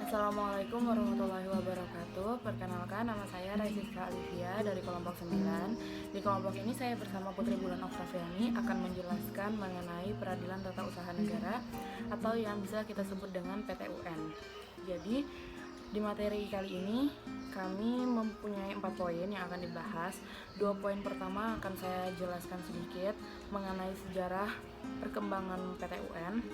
Assalamualaikum warahmatullahi wabarakatuh. Perkenalkan, nama saya Raiziska Alivia dari kelompok 9. Di kelompok ini saya bersama Putri Bulan Oktaviani akan menjelaskan mengenai peradilan tata usaha negara atau yang bisa kita sebut dengan PTUN. Jadi, di materi kali ini kami mempunyai 4 poin yang akan dibahas. 2 poin pertama akan saya jelaskan sedikit mengenai sejarah perkembangan PTUN.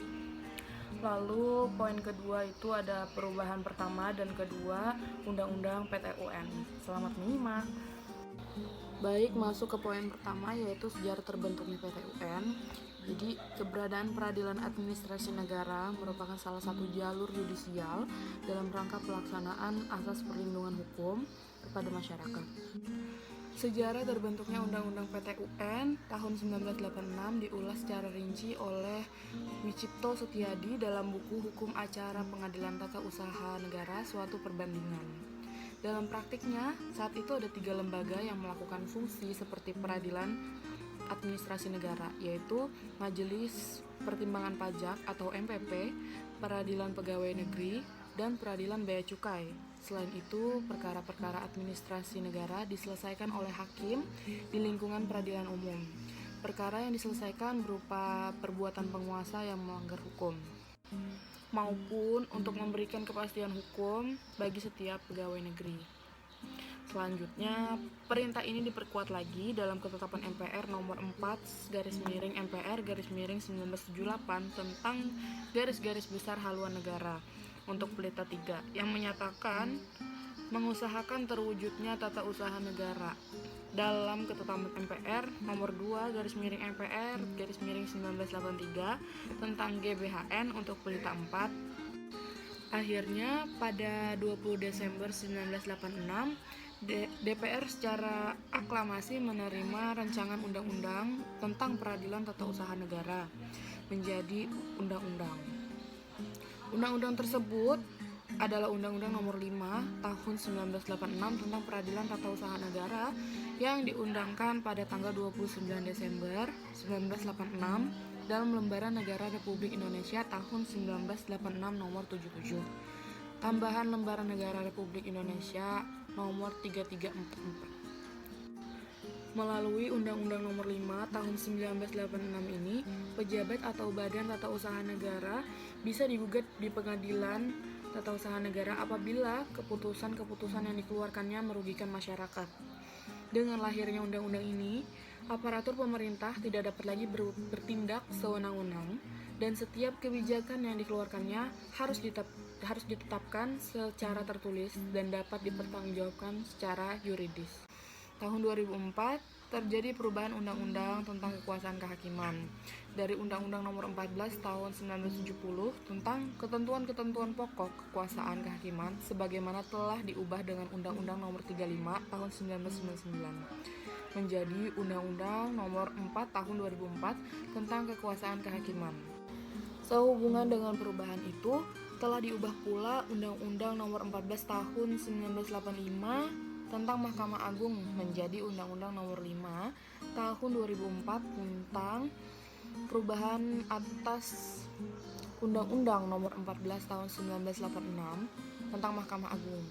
Lalu poin kedua itu ada perubahan pertama dan kedua Undang-Undang PTUN. Selamat menyimak. Baik, masuk ke poin pertama yaitu sejarah terbentuknya PTUN. Jadi, keberadaan peradilan administrasi negara merupakan salah satu jalur yudisial dalam rangka pelaksanaan asas perlindungan hukum kepada masyarakat. Sejarah terbentuknya Undang-Undang PTUN tahun 1986 diulas secara rinci oleh Wicipto Setiadi dalam buku Hukum Acara Pengadilan Tata Usaha Negara Suatu Perbandingan. Dalam praktiknya, saat itu ada 3 lembaga yang melakukan fungsi seperti peradilan administrasi negara, yaitu Majelis Pertimbangan Pajak atau MPP, Peradilan Pegawai Negeri, dan Peradilan Bea Cukai. Selain itu, perkara-perkara administrasi negara diselesaikan oleh hakim di lingkungan peradilan umum. Perkara yang diselesaikan berupa perbuatan penguasa yang melanggar hukum, maupun untuk memberikan kepastian hukum bagi setiap pegawai negeri. Selanjutnya, perintah ini diperkuat lagi dalam ketetapan MPR nomor 4/MPR/1978 tentang garis-garis besar haluan negara untuk pelita 3 yang menyatakan mengusahakan terwujudnya tata usaha negara. Dalam ketetapan MPR nomor 2/MPR/1983 tentang GBHN untuk pelita 4. Akhirnya pada 20 Desember 1986 DPR secara aklamasi menerima rancangan undang-undang tentang peradilan tata usaha negara menjadi undang-undang. Undang-undang tersebut adalah Undang-Undang Nomor 5 Tahun 1986 tentang Peradilan Tata Usaha Negara yang diundangkan pada tanggal 29 Desember 1986 dalam Lembaran Negara Republik Indonesia tahun 1986 nomor 77. Tambahan Lembaran Negara Republik Indonesia nomor 3344. Melalui Undang-Undang Nomor 5 Tahun 1986 ini, pejabat atau badan tata usaha negara bisa digugat di Pengadilan Tata Usaha Negara apabila keputusan-keputusan yang dikeluarkannya merugikan masyarakat. Dengan lahirnya undang-undang ini, aparatur pemerintah tidak dapat lagi bertindak sewenang-wenang dan setiap kebijakan yang dikeluarkannya harus ditetapkan secara tertulis dan dapat dipertanggungjawabkan secara yuridis. Tahun 2004 terjadi perubahan undang-undang tentang kekuasaan kehakiman dari Undang-Undang Nomor 14 Tahun 1970 tentang ketentuan-ketentuan pokok kekuasaan kehakiman sebagaimana telah diubah dengan Undang-Undang Nomor 35 Tahun 1999 menjadi Undang-Undang Nomor 4 Tahun 2004 tentang kekuasaan kehakiman. Sehubungan dengan perubahan itu, telah diubah pula Undang-Undang Nomor 14 Tahun 1985 tentang Mahkamah Agung menjadi Undang-Undang Nomor 5 Tahun 2004 tentang perubahan atas Undang-Undang Nomor 14 Tahun 1986 tentang Mahkamah Agung.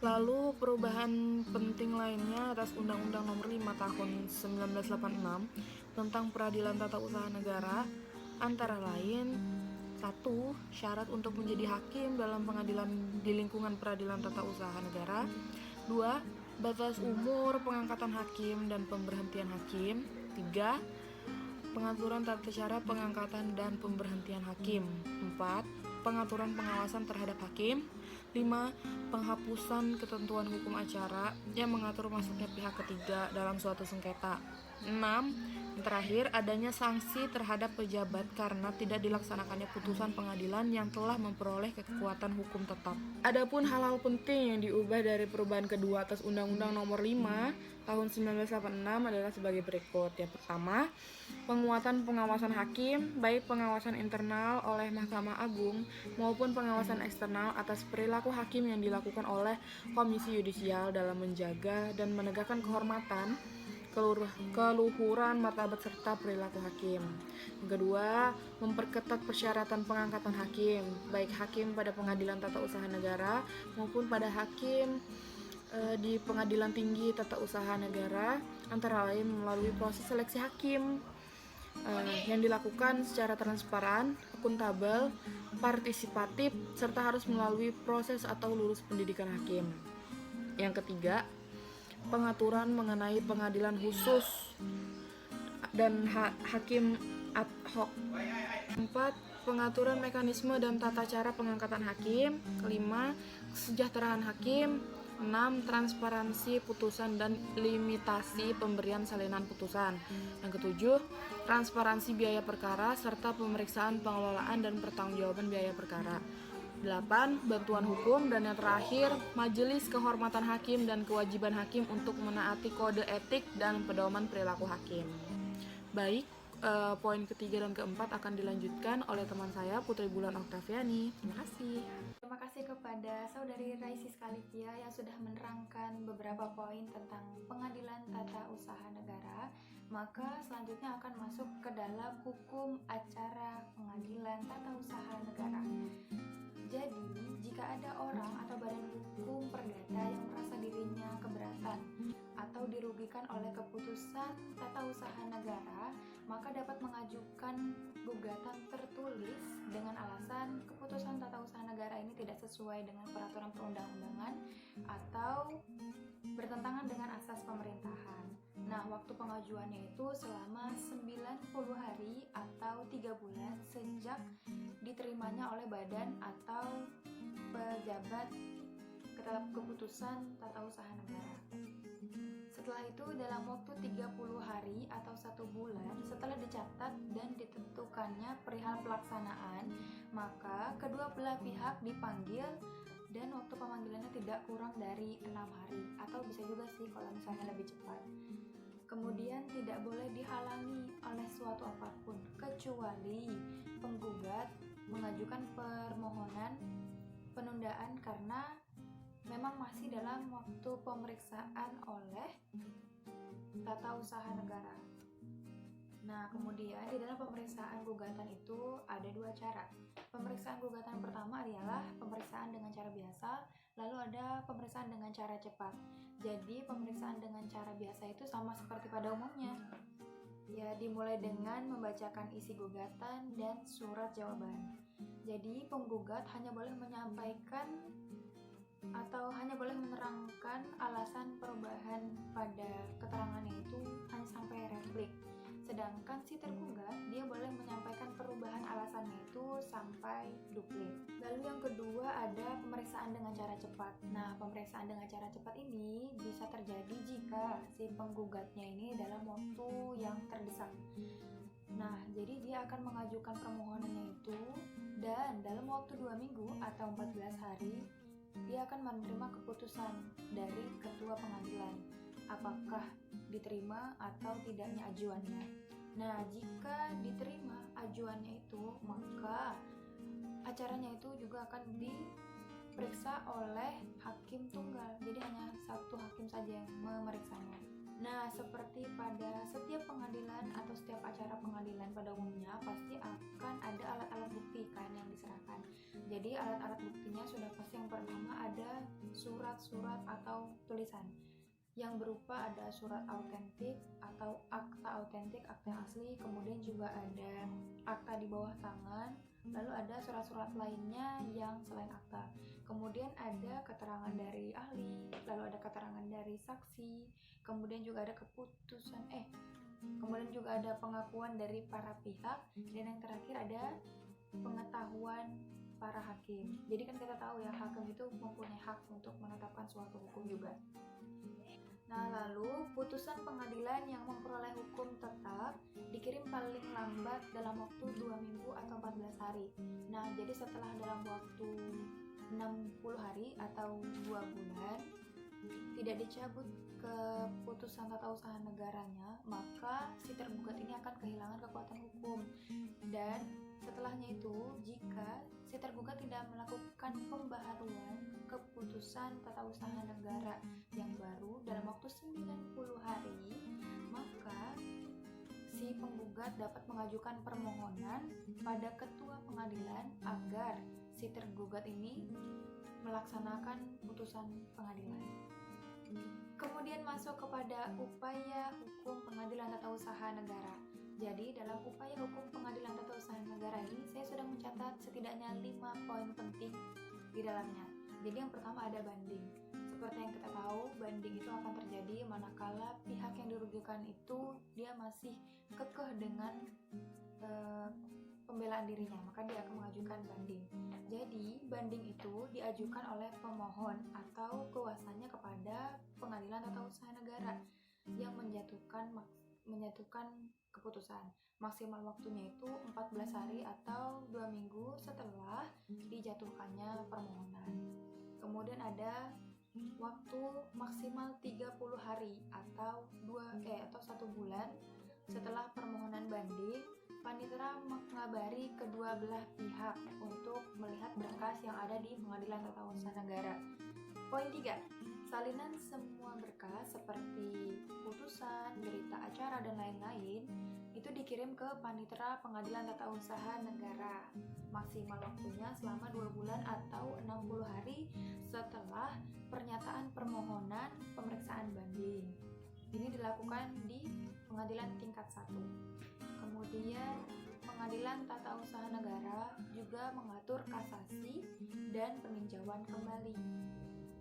Lalu perubahan penting lainnya atas Undang-Undang Nomor 5 Tahun 1986 tentang Peradilan Tata Usaha Negara antara lain: 1. Syarat untuk menjadi hakim dalam pengadilan di lingkungan peradilan tata usaha negara. 2. Batas umur pengangkatan hakim dan pemberhentian hakim. 3. Pengaturan tata cara pengangkatan dan pemberhentian hakim. 4. Pengaturan pengawasan terhadap hakim. 5. Penghapusan ketentuan hukum acara yang mengatur masuknya pihak ketiga dalam suatu sengketa. 6. Terakhir, adanya sanksi terhadap pejabat karena tidak dilaksanakannya putusan pengadilan yang telah memperoleh kekuatan hukum tetap. Adapun hal-hal penting yang diubah dari perubahan kedua atas Undang-Undang Nomor 5 Tahun 1986 adalah sebagai berikut. Yang pertama, penguatan pengawasan hakim, baik pengawasan internal oleh Mahkamah Agung maupun pengawasan eksternal atas perilaku hakim yang dilakukan oleh Komisi Yudisial dalam menjaga dan menegakkan kehormatan, keluhuran martabat serta perilaku hakim. Yang kedua, memperketat persyaratan pengangkatan hakim, baik hakim pada pengadilan tata usaha negara maupun pada hakim di pengadilan tinggi tata usaha negara, antara lain melalui proses seleksi hakim yang dilakukan secara transparan, akuntabel, partisipatif, serta harus melalui proses atau lulus pendidikan hakim. Yang ketiga, pengaturan mengenai pengadilan khusus dan hakim ad hoc. 4. Pengaturan mekanisme dan tata cara pengangkatan hakim. 5. Kesejahteraan hakim. 6. Transparansi putusan dan limitasi pemberian salinan putusan. Yang ketujuh, transparansi biaya perkara serta pemeriksaan pengelolaan dan pertanggungjawaban biaya perkara. 8. Bantuan hukum. Dan yang terakhir, majelis kehormatan hakim dan kewajiban hakim untuk menaati kode etik dan pedoman perilaku hakim. Baik, poin ketiga dan keempat akan dilanjutkan oleh teman saya Putri Bulan Oktaviani. Terima kasih. Terima kasih kepada Saudari Raisi Skalivia yang sudah menerangkan beberapa poin tentang pengadilan tata usaha negara. Maka selanjutnya akan masuk ke dalam hukum acara pengadilan tata usaha negara. Jadi, jika ada orang atau badan hukum perdata yang merasa dirinya keberatan atau dirugikan oleh keputusan tata usaha negara, maka dapat mengajukan gugatan tertulis dengan alasan keputusan tata usaha negara ini tidak sesuai dengan peraturan perundang-undangan atau bertentangan dengan asas pemerintahan. Nah, waktu pengajuannya itu selama 90 hari atau 3 bulan sejak diterimanya oleh badan atau pejabat keputusan tata usaha negara. Setelah itu dalam waktu 30 hari atau 1 bulan setelah dicatat dan ditentukannya perihal pelaksanaan, maka kedua belah pihak dipanggil dan waktu pemanggilannya tidak kurang dari 6 hari atau bisa juga sih kalau misalnya lebih cepat. Kemudian tidak boleh dihalangi oleh suatu apapun kecuali penggugat mengajukan permohonan penundaan karena memang masih dalam waktu pemeriksaan oleh tata usaha negara. Nah, kemudian di dalam pemeriksaan gugatan itu ada 2 cara. Pemeriksaan gugatan pertama adalah pemeriksaan dengan cara biasa, lalu ada pemeriksaan dengan cara cepat. Jadi, pemeriksaan dengan cara biasa itu sama seperti pada umumnya. Ya, dimulai dengan membacakan isi gugatan dan surat jawaban. Jadi, penggugat hanya boleh menyampaikan atau hanya boleh menerangkan alasan perubahan pada keterangannya itu hanya sampai replik. Sedangkan si tergugat dia boleh menyampaikan perubahan alasannya itu sampai duplik. Lalu yang kedua ada pemeriksaan dengan cara cepat. Nah, pemeriksaan dengan cara cepat ini bisa terjadi jika si penggugatnya ini dalam waktu yang terdesak. Nah, jadi dia akan mengajukan permohonannya itu dan dalam waktu 2 minggu atau 14 hari dia akan menerima keputusan dari ketua pengadilan apakah diterima atau tidaknya ajuannya. Nah, jika diterima ajuannya itu, maka acaranya itu juga akan diperiksa oleh hakim tunggal. Jadi hanya satu hakim saja yang memeriksanya. Nah, seperti pada setiap pengadilan atau setiap acara pengadilan pada umumnya pasti akan ada alat-alat bukti kan yang diserahkan. Jadi alat-alat buktinya sudah pasti yang pertama ada surat-surat atau tulisan yang berupa ada surat autentik atau akta autentik, akta asli, kemudian juga ada akta di bawah tangan, lalu ada surat-surat lainnya yang selain akta. Kemudian ada keterangan dari ahli, lalu ada keterangan dari saksi, kemudian juga ada kemudian juga ada pengakuan dari para pihak, dan yang terakhir ada pengetahuan para hakim. Jadi kan kita tahu ya, hakim itu mempunyai hak untuk menetapkan suatu hukum juga. Nah, lalu putusan pengadilan yang memperoleh hukum tetap dikirim paling lambat dalam waktu 2 minggu atau 14 hari. Nah, jadi setelah dalam waktu 60 hari atau 2 bulan tidak dicabut keputusan tata usaha negaranya, maka si tergugat ini akan kehilangan kekuatan hukum. Dan setelahnya itu, jika si tergugat tidak melakukan pembaharuan keputusan tata usaha negara yang baru dalam waktu 90 hari, maka si penggugat dapat mengajukan permohonan pada ketua pengadilan agar si tergugat ini melaksanakan putusan pengadilan. Kemudian masuk kepada upaya hukum pengadilan tata usaha negara. Jadi dalam upaya hukum pengadilan tata usaha negara ini saya sudah mencatat setidaknya 5 poin penting di dalamnya. Jadi yang pertama ada banding. Seperti yang kita tahu, banding itu akan terjadi manakala pihak yang dirugikan itu dia masih kekeh dengan pembelaan dirinya, maka dia akan mengajukan banding. Jadi banding itu diajukan oleh pemohon atau kuasanya kepada pengadilan tata usaha negara yang menjatuhkan keputusan. Maksimal waktunya itu 14 hari atau 2 minggu setelah dijatuhkannya permohonan. Kemudian ada waktu maksimal 30 hari atau 1 bulan setelah permohonan banding. Panitera mengabari kedua belah pihak untuk melihat berkas yang ada di pengadilan tata usaha negara. Poin 3. Salinan semua berkas seperti putusan, berita acara, dan lain-lain itu dikirim ke Panitera Pengadilan Tata Usaha Negara. Maksimal waktunya selama 2 bulan atau 60 hari setelah pernyataan permohonan pemeriksaan banding. Ini dilakukan di pengadilan tingkat 1. Kemudian Pengadilan Tata Usaha Negara juga mengatur kasasi dan peninjauan kembali.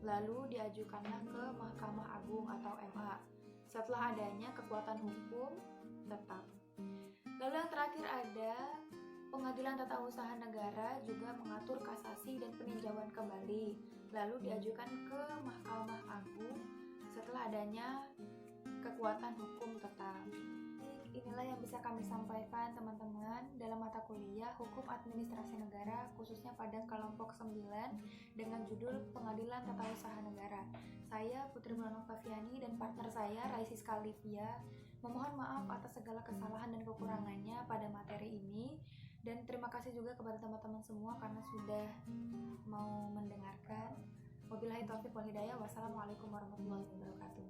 Lalu diajukanlah ke Mahkamah Agung atau MA setelah adanya kekuatan hukum tetap. Lalu yang terakhir ada Pengadilan Tata Usaha Negara juga mengatur kasasi dan peninjauan kembali. Lalu diajukan ke Mahkamah Agung setelah adanya kekuatan hukum tetap. Inilah yang bisa kami sampaikan teman-teman dalam mata kuliah Hukum Administrasi Negara khususnya pada kelompok 9 dengan judul Pengadilan Tata Usaha Negara. Saya Putri Mulana Faviani dan partner saya Raisi Skalivia memohon maaf atas segala kesalahan dan kekurangannya pada materi ini, dan terima kasih juga kepada teman-teman semua karena sudah mau mendengarkan. Wabillahi taufiq wal hidayah. Wassalamualaikum warahmatullahi wabarakatuh.